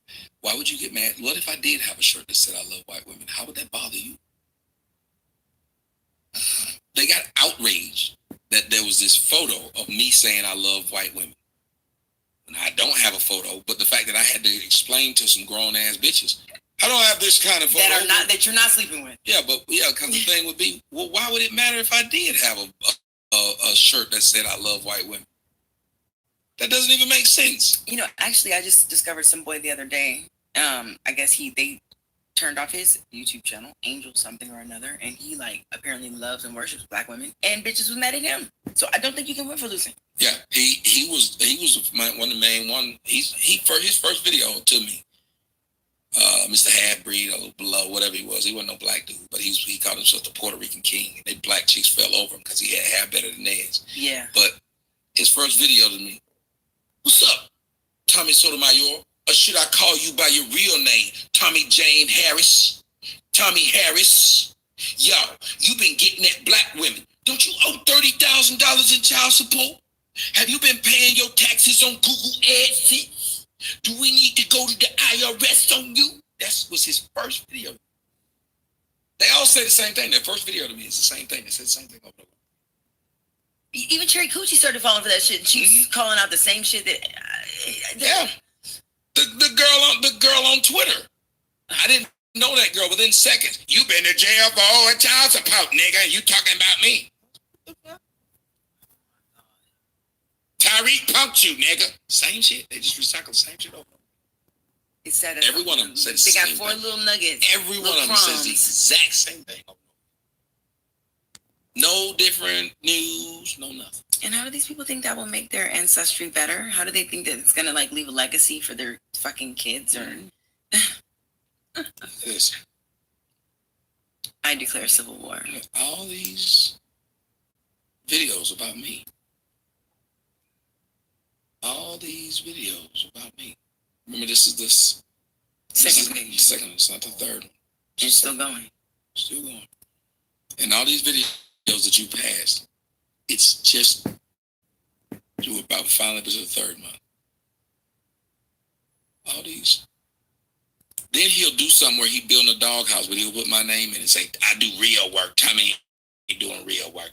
Why would you get mad? What if I did have a shirt that said I love white women? How would that bother you? They got outraged that there was this photo of me saying I love white women. And I don't have a photo, but the fact that I had to explain to some grown ass bitches I don't have this kind of photo that you're not sleeping with. Yeah, but because the thing would be, well, why would it matter if I did have a shirt that said I love white women? That doesn't even make sense. Actually, I just discovered some boy the other day. I guess they turned off his YouTube channel, Angel something or another, and he apparently loves and worships black women, and bitches was mad at him. So I don't think you can win for losing. Yeah, he was one of the main one. He for his first video to me, Mr. Half-Breed or below, whatever he wasn't no black dude, but he called himself the Puerto Rican King, and they black chicks fell over him because he had hair better than theirs. Yeah. But his first video to me, what's up, Tommy Sotomayor? Or should I call you by your real name, Tommy Jane Harris? Tommy Harris? Yo, you been getting at black women. Don't you owe $30,000 in child support? Have you been paying your taxes on Google AdSense? Do we need to go to the IRS on you? That was his first video. They all say the same thing. Their first video to me is the same thing. They say the same thing over and over. Even Cherry Coochie started falling for that shit. She's calling out the same shit that. Yeah. The girl on Twitter. I didn't know that girl within seconds. You been to jail for all child support, nigga, and you talking about me. Tyreek punked you, nigga. Same shit. They just recycle the same shit over. It said every one of them said the they same got 4 thing. little nuggets. Every one of them says the exact same thing. No different news, no nothing. And how do these people think that will make their ancestry better? How do they think that it's gonna leave a legacy for their fucking kids? Or Listen, I declare civil war. All these videos about me. All these videos about me. Remember, this is this second page. Second, it's not the third one. It's still going. Still going. And all these videos that you passed, it's just you were about finally to the third month. All these. Then he'll do something where he building a doghouse, but he'll put my name in and say, I do real work. Tommy ain't doing real work.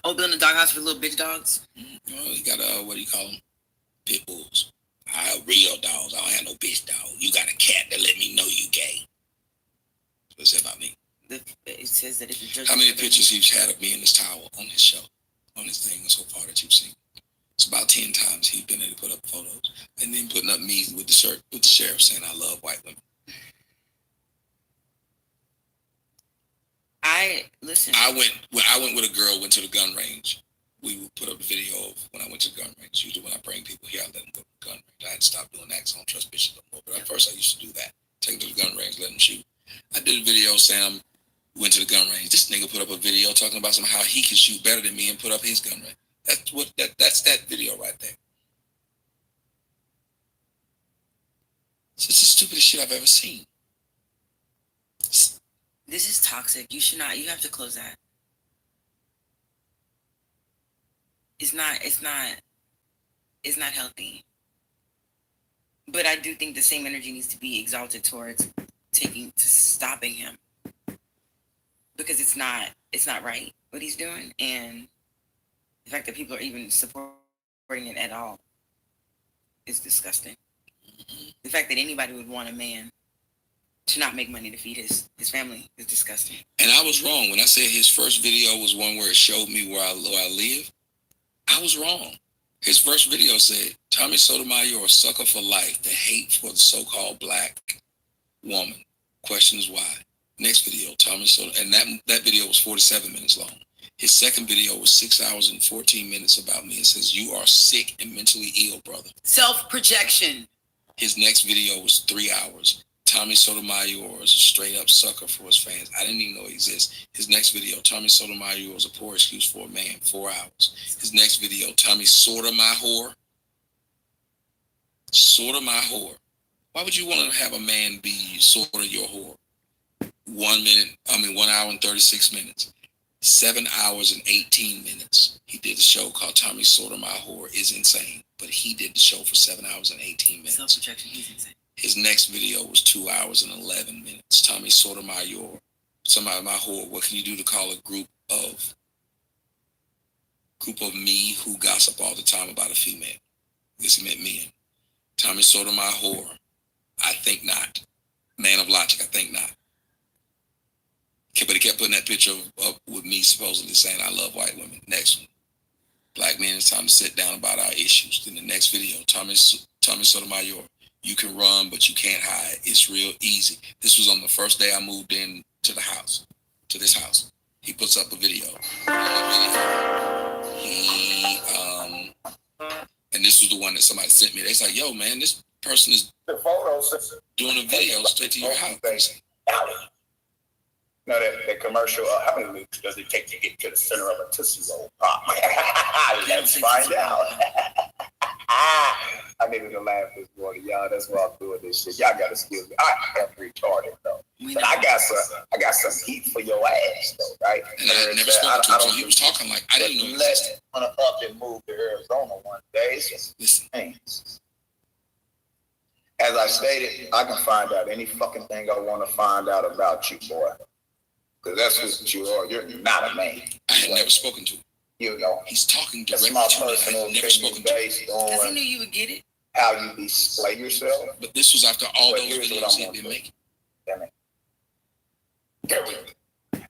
Oh, building a doghouse for little bitch dogs? Well, he got what do you call them? Pit bulls. I have real dogs. I don't have no bitch dog. You got a cat that let me know you gay. What's that about me? It says that if you judge. How many pictures he's had of me in this towel on his show, on his thing so far that you've seen? It's about 10 times he's been able to put up photos, and then putting up me with the shirt with the sheriff saying I love white women. I went with a girl, went to the gun range. We would put up a video of when I went to the gun range. Usually when I bring people here, I let them go to the gun range. I had to stop doing that because I don't trust bitches no more. But at first I used to do that. Take them to the gun range, let them shoot. I did a video saying I went to the gun range. This nigga put up a video talking about how he can shoot better than me and put up his gun range. That's that video right there. It's just the stupidest shit I've ever seen. This is toxic. You should not. You have to close that. It's not healthy. But I do think the same energy needs to be exalted towards stopping him, because it's not right what he's doing, and the fact that people are even supporting it at all is disgusting. The fact that anybody would want a man to not make money to feed his family is disgusting. And I was wrong when I said his first video was one where it showed me where I live. I was wrong. His first video said, Tommy Sotomayor, a sucker for life, the hate for the so-called black woman. Questions why. Next video, Tommy Sotomayor, and that video was 47 minutes long. His second video was 6 hours and 14 minutes about me. It says, you are sick and mentally ill, brother. Self-projection. His next video was 3 hours. Tommy Sotomayor is a straight-up sucker for his fans. I didn't even know he exists. His next video, Tommy Sotomayor is a poor excuse for a man, 4 hours. His next video, Tommy sorta my whore. Sorta my whore. Why would you want to have a man be sorta your whore? 1 hour and 36 minutes. 7 hours and 18 minutes. He did a show called Tommy Sorta My Whore is insane. But he did the show for 7 hours and 18 minutes. Self-projection, he's insane. His next video was 2 hours and 11 minutes. Tommy Sotomayor, somebody my whore. What can you do to call a group of me who gossip all the time about a female? I guess he meant men. Tommy Sotomayor, I think not. Man of logic, I think not. But he kept putting that picture up with me supposedly saying, I love white women. Next one. Black men, it's time to sit down about our issues. Then the next video, Tommy Sotomayor, you can run, but you can't hide. It's real easy. This was on the first day I moved in to the house, to this house. He puts up a video. And this was the one that somebody sent me. They said, yo, man, this person is doing a video straight to your house. No, that commercial, how many weeks does it take to get to the center of a Tootsie Roll Pop? Let's find out. I needed to laugh this morning, y'all. That's why I'm doing this shit. Y'all gotta excuse me. I am retarded though. But I got some heat for your ass though, right? And I never spoke to him, so he was talking like I didn't know. Let's up and move to Arizona one day. So, listen. As I stated, I can find out any fucking thing I want to find out about you, boy. Because that's what you are. You're not a man. I had never spoken to him. You know. He's talking directly to me. I had never spoken to him. Because he knew you would get it. How you display yourself. But this was after all those videos he had been making. Damn it.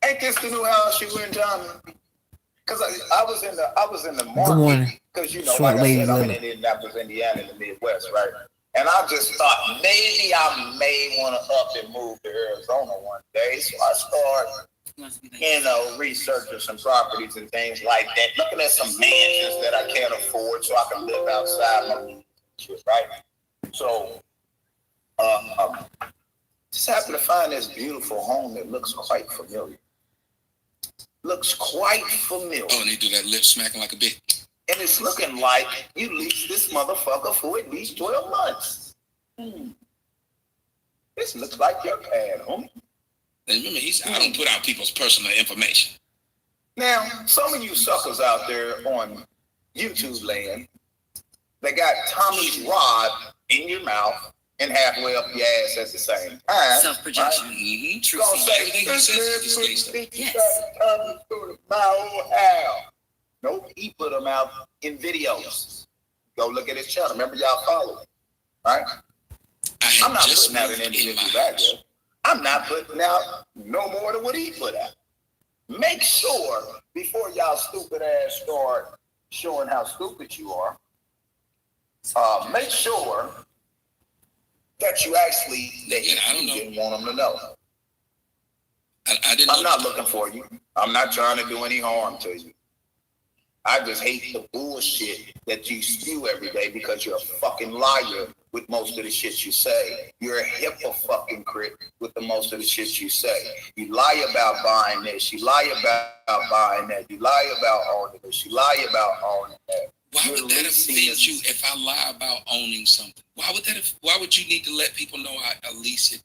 Ain't this the new house you in, John? Because I was in the market. Because you know, like I said, I'm in Indianapolis, Indiana, in the Midwest, right? And I just thought maybe I may want to up and move to Arizona one day. So I started, researching some properties and things like that. Looking at some mansions that I can't afford so I can live outside my shit, right? So, just happened to find this beautiful home that looks quite familiar. Oh, and they do that lip smacking like a bitch. And it's looking like you leased this motherfucker for at least 12 months. This looks like your pad, homie. And remember, I don't put out people's personal information. Now, some of you suckers out there on YouTube land, they got Tommy's rod in your mouth and halfway up your ass at the same time. Self-projection. Right? Mm-hmm. True. Gonna say, everything he says, yes. My old house. Nope, he put them out in videos. Go look at his channel. Remember, y'all follow him, right? I'm not putting out an individual video. I'm not putting out no more than what he put out. Make sure before y'all stupid ass start showing how stupid you are, make sure that you actually didn't want them to know. I'm not looking for you. I'm not trying to do any harm to you. I just hate the bullshit that you spew every day because you're a fucking liar with most of the shit you say. You're a fucking crit with the most of the shit you say. You lie about buying this. You lie about buying that. You lie about owning this. You lie about owning that. Why would that offend you if I lie about owning something? Why would you need to let people know I lease it?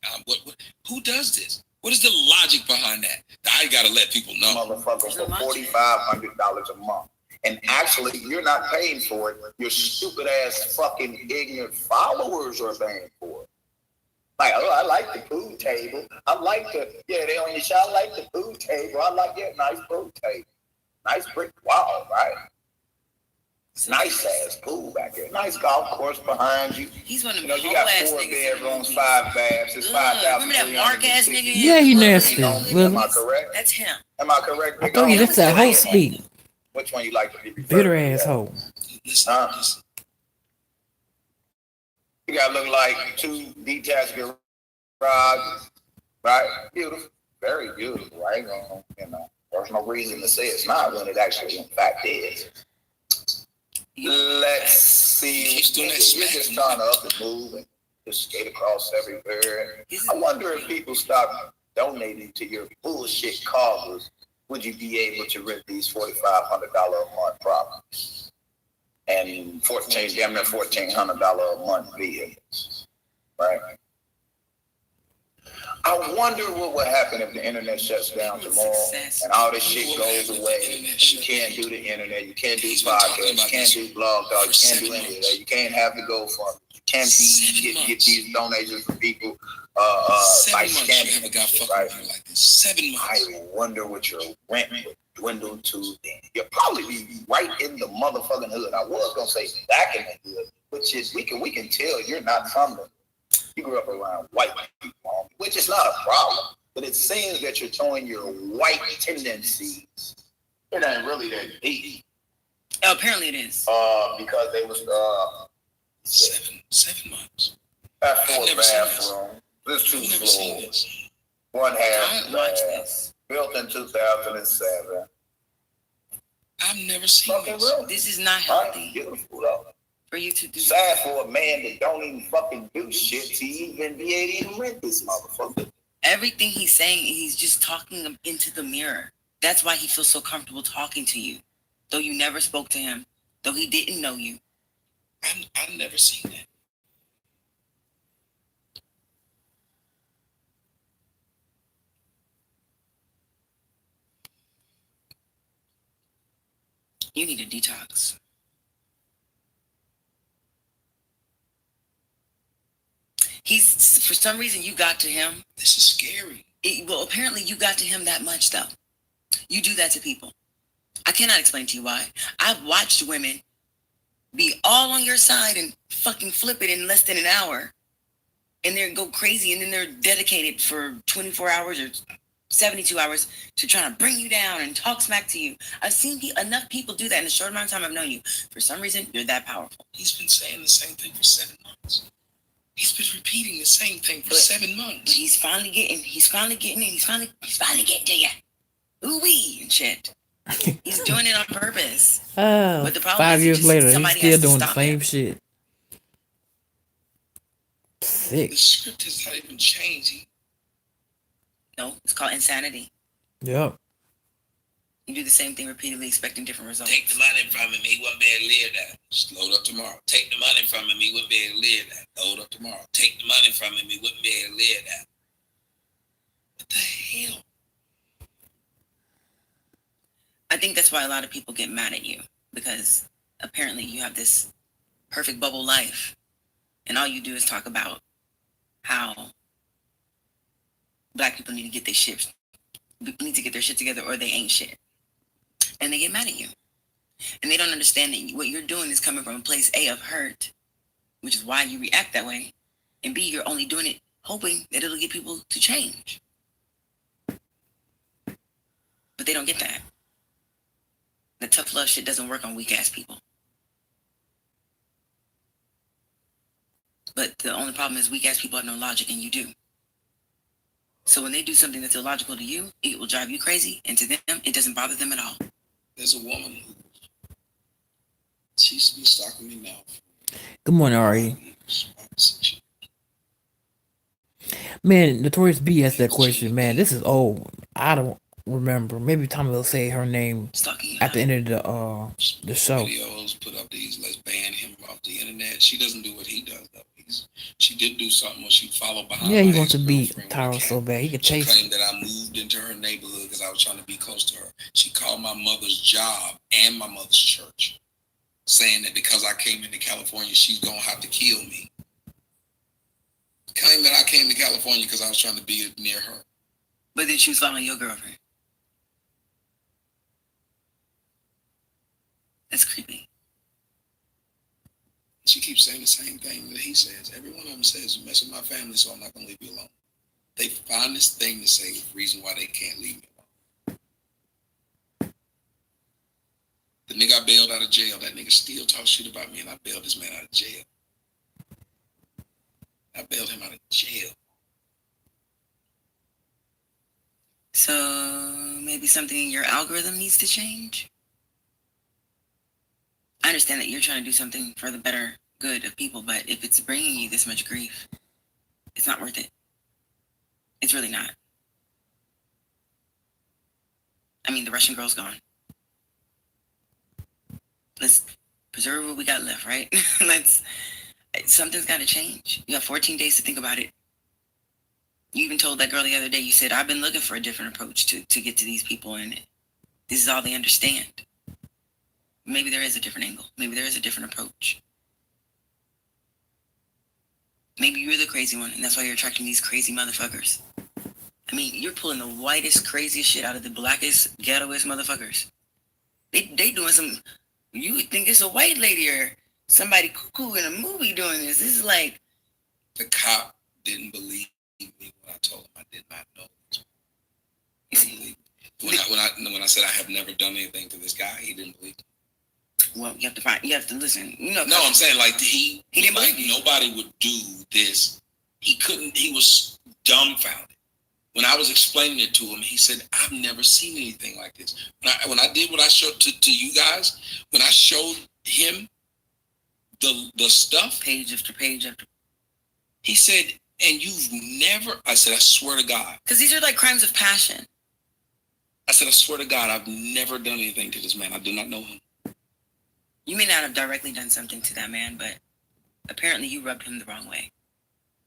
Who does this? What is the logic behind that? I gotta let people know. Motherfucker, for $4,500 a month. And actually, you're not paying for it. Your stupid ass fucking ignorant followers are paying for it. Like, oh, I like the food table. I like they on your show. I like the food table. I like nice food table. Nice brick wall, right? Nice ass pool back there. Nice golf course behind you. He's one of them you got 4 bedrooms, 5 baths. It's 5,000. Remember that Mark ass nigga? Yeah, he nasty. Am I correct? That's him. Am I correct? I thought you left that whole speak. Which one you like to be referred to? Bitter asshole. Listen. You gotta look like 2 detached garages, right? Beautiful, very beautiful, right? There's no reason to say it's not when it actually, in fact, is. Let's see. You're just trying to up and move and just skate across everywhere. I wonder if people stop donating to your bullshit causes. Would you be able to rent these $4,500 a month properties and damn near $1,400 a month vehicles, right? I wonder what would happen if the internet shuts down tomorrow and all this shit goes away. And you can't do the internet, you can't do podcasts, you can't do blog talk, you can't do any of that. You can't have the GoFundMe. You can't get these donations from people by scamming. Right? 7 months. I wonder what your rent would dwindle to then. You'll probably be right in the motherfucking hood. I was gonna say back in the hood, which is we can tell you're not from the You grew up around white people, which is not a problem. But it seems that you're showing your white tendencies. It ain't really that deep. Oh, apparently it is. Because they was 7 months. That fourth bathroom. This 2 floors. 1 half. Don't watch this. Built in 2007. I've never seen this. This is not healthy. Beautiful though. For you to do. Sad for a man that don't even fucking do shit to even be able to even rent this motherfucker. Everything he's saying, he's just talking into the mirror. That's why he feels so comfortable talking to you. Though you never spoke to him. Though he didn't know you. I've never seen that. You need a detox. He's, for some reason, you got to him. This is scary. Well, apparently you got to him that much, though. You do that to people. I cannot explain to you why. I've watched women be all on your side and fucking flip it in less than an hour. And they go crazy, and then they're dedicated for 24 hours or 72 hours to trying to bring you down and talk smack to you. I've seen enough people do that in a short amount of time I've known you. For some reason, you're that powerful. He's been saying the same thing for 7 months. He's been repeating the same thing for 7 months. But he's finally getting to you. Ooh-wee and shit. He's doing it on purpose. But the problem 5 is years later, he's somebody still has to doing the stop same him. shit. Sick. The script has not even changed. No, it's called insanity. Yep. You do the same thing repeatedly, expecting different results. Take the money from him, he wouldn't be able to live that. Just load up tomorrow. Take the money from him, he wouldn't be able to live that. Load up tomorrow. Take the money from him, he wouldn't be able to live that. What the hell? I think that's why a lot of people get mad at you, because apparently you have this perfect bubble life, and all you do is talk about how black people need to get their shit together, or they ain't shit, and they get mad at you, and they don't understand that what you're doing is coming from a place A of hurt, which is why you react that way, and B, you're only doing it hoping that it'll get people to change, but they don't get that. The tough love shit doesn't work on weak ass people. But the only problem is weak ass people have no logic, and you do. So when they do something that's illogical to you, it will drive you crazy, and to them, it doesn't bother them at all. There's a woman who she used to be stalking me now. Good morning, Ari. Man, Notorious B asked that question. Man, this is old. I don't remember. Maybe Tommy will say her name Stalking you at the end of the show. Videos put up these, let's ban him off the internet. She doesn't do what he does though. She did do something where she followed behind. Yeah, he wants to beat Tyra so bad. He could She chase. claimed that I moved into her neighborhood because I was trying to be close to her. She called my mother's job and my mother's church, saying that because I came into California, she's gonna have to kill me. Claimed that I came to California because I was trying to be near her. But then she was following your girlfriend. That's creepy. She keeps saying the same thing that he says. Every one of them says, "You're messing with my family, so I'm not going to leave you alone." They find this thing to say the reason why they can't leave me alone. The nigga I bailed out of jail, that nigga still talks shit about me, and I bailed this man out of jail. I bailed him out of jail. So maybe something in your algorithm needs to change? I understand that you're trying to do something for the better good of people, but if it's bringing you this much grief, it's not worth it. It's really not. I mean, the Russian girl's gone. Let's preserve what we got left, right? Something's got to change. You have 14 days to think about it. You even told that girl the other day, you said, I've been looking for a different approach to get to these people, and this is all they understand. Maybe there is a different angle. Maybe there is a different approach. Maybe you're the crazy one, and that's why you're attracting these crazy motherfuckers. I mean, you're pulling the whitest, craziest shit out of the blackest, ghettoest motherfuckers. They doing some, you would think it's a white lady or somebody cuckoo in a movie doing this. This is like... The cop didn't believe me when I told him I did not know. He didn't believe me. When I said I have never done anything to this guy, he didn't believe me. Well, you have to listen. No, I'm saying like he didn't like believe you. nobody would do this. He was dumbfounded. When I was explaining it to him, he said, I've never seen anything like this. When I did what I showed to you guys, when I showed him the stuff, page after page after. He said, and you've never, I said, I swear to God. Because these are like crimes of passion. I said, I swear to God, I've never done anything to this man. I do not know him. You may not have directly done something to that man, but apparently you rubbed him the wrong way.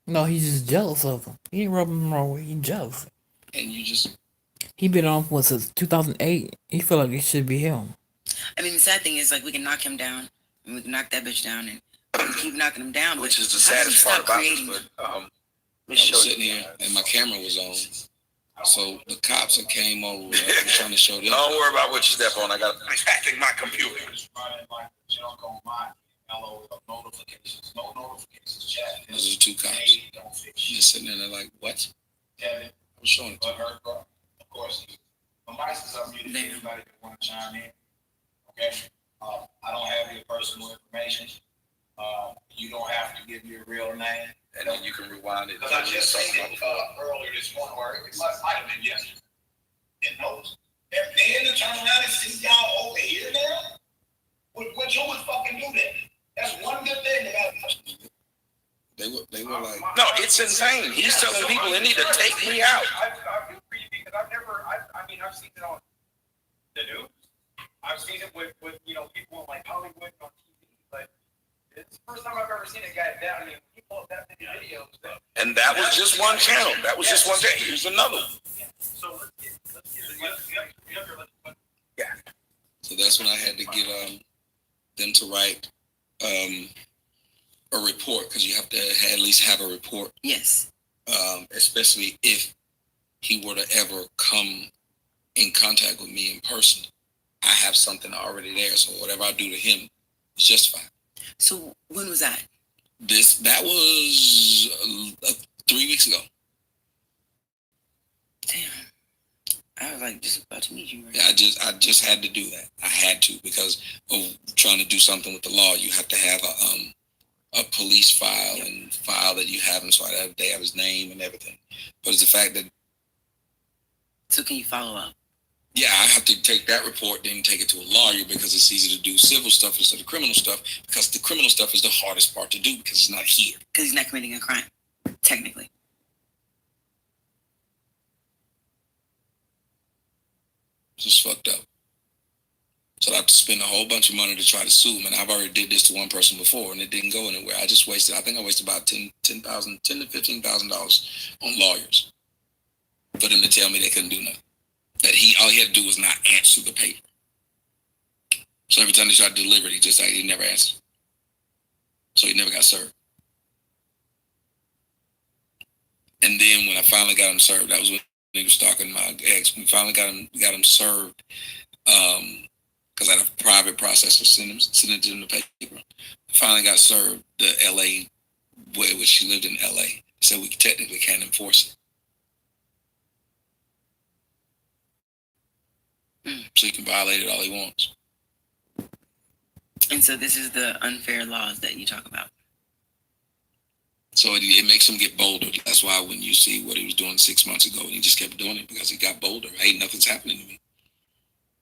No, he's just jealous of him. He ain't rubbing him the wrong way. He's jealous. And you just... He been on since 2008. He feel like it should be him. I mean, the sad thing is, like, we can knock him down, and we can knock that bitch down, and we can keep knocking him down. Which is the saddest part about this, but I was sitting here, and my camera was on. So the cops that came over, I was trying to show them. Don't worry about what you step on. I got hacking my computer. Those are two cops. They're sitting there, they're like, what? I was showing it to them. Of course, my mic is unmuted for anybody that want to chime in. Okay? I don't have your personal information. You don't have to give your real name. and then you can rewind it. Because I just seen it earlier this morning, or it might have been yesterday. It knows. And then to turn around and see y'all over here now? Would you would fucking do that? That's one good thing about it. They were like, No, it's insane. He's telling people they need to take me out. I feel for you because I've seen it on the news. I've seen it with people in like Hollywood on TV, but it's the first time I've ever seen a guy down. I mean, people have that many videos. And that was just one channel. That was just one channel. Here's another one. So let's get the yeah. So that's when I had to get them to write a report, because you have to at least have a report. Yes. Especially if he were to ever come in contact with me in person. I have something already there, so whatever I do to him is justified. So when was that? That was 3 weeks ago. Damn. I was like just about to meet you. Right? Yeah, I just had to do that. I had to, because of trying to do something with the law. You have to have a police file and file that you have him, so they have his name and everything. But it's the fact that. So can you follow up? Yeah, I have to take that report, then take it to a lawyer, because it's easy to do civil stuff instead of criminal stuff, because the criminal stuff is the hardest part to do, because it's not here. Because he's not committing a crime, technically. It's just fucked up. So I have to spend a whole bunch of money to try to sue him, and I've already did this to one person before, and it didn't go anywhere. I think I wasted about $10,000 to $15,000 on lawyers for them to tell me they couldn't do nothing. That all he had to do was not answer the paper. So every time they tried to deliver it, he never answered. So he never got served. And then when I finally got him served, that was when he was stalking my ex. We finally got him served, because I had a private process of sending it to him the paper. Finally got served. The LA way which she lived in LA said we technically can't enforce it. So he can violate it all he wants. And so this is the unfair laws that you talk about. So it makes him get bolder. That's why when you see what he was doing 6 months ago, and he just kept doing it because he got bolder. Hey, nothing's happening to me.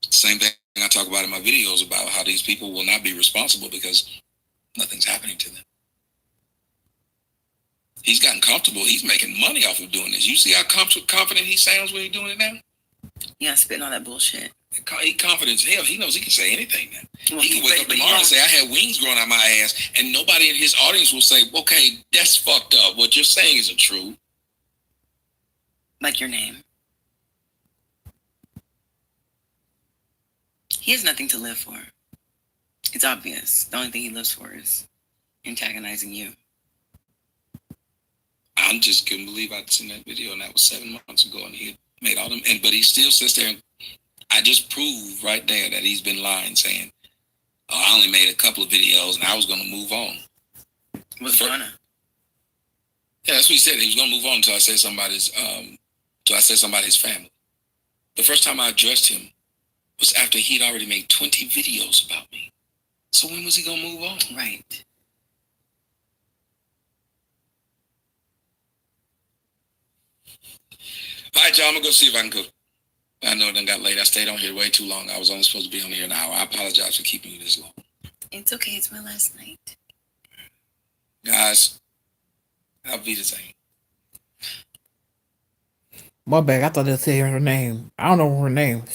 Same thing I talk about in my videos about how these people will not be responsible because nothing's happening to them. He's gotten comfortable. He's making money off of doing this. You see how confident he sounds when he's doing it now? Yeah, spitting all that bullshit. He confident as hell. He knows he can say anything now. Well, he can wake up tomorrow and say, I had wings growing out my ass, and nobody in his audience will say, okay, that's fucked up. What you're saying isn't true. Like your name. He has nothing to live for. It's obvious. The only thing he lives for is antagonizing you. I just couldn't believe I'd seen that video, and that was 7 months ago, and he had made all them, but he still sits there, and I just proved right there that he's been lying, saying, I only made a couple of videos and I was going to move on. Was gonna. Yeah, that's what he said. He was gonna move on until I said somebody's family. The first time I addressed him was after he'd already made 20 videos about me. So when was he gonna move on? Right. All right, y'all, I'm gonna go see if I can cook. I know it done got late. I stayed on here way too long. I was only supposed to be on here an hour. I apologize for keeping you this long. It's okay. It's my last night. Guys, I'll be the same. My bad. I thought they said her name. I don't know her name.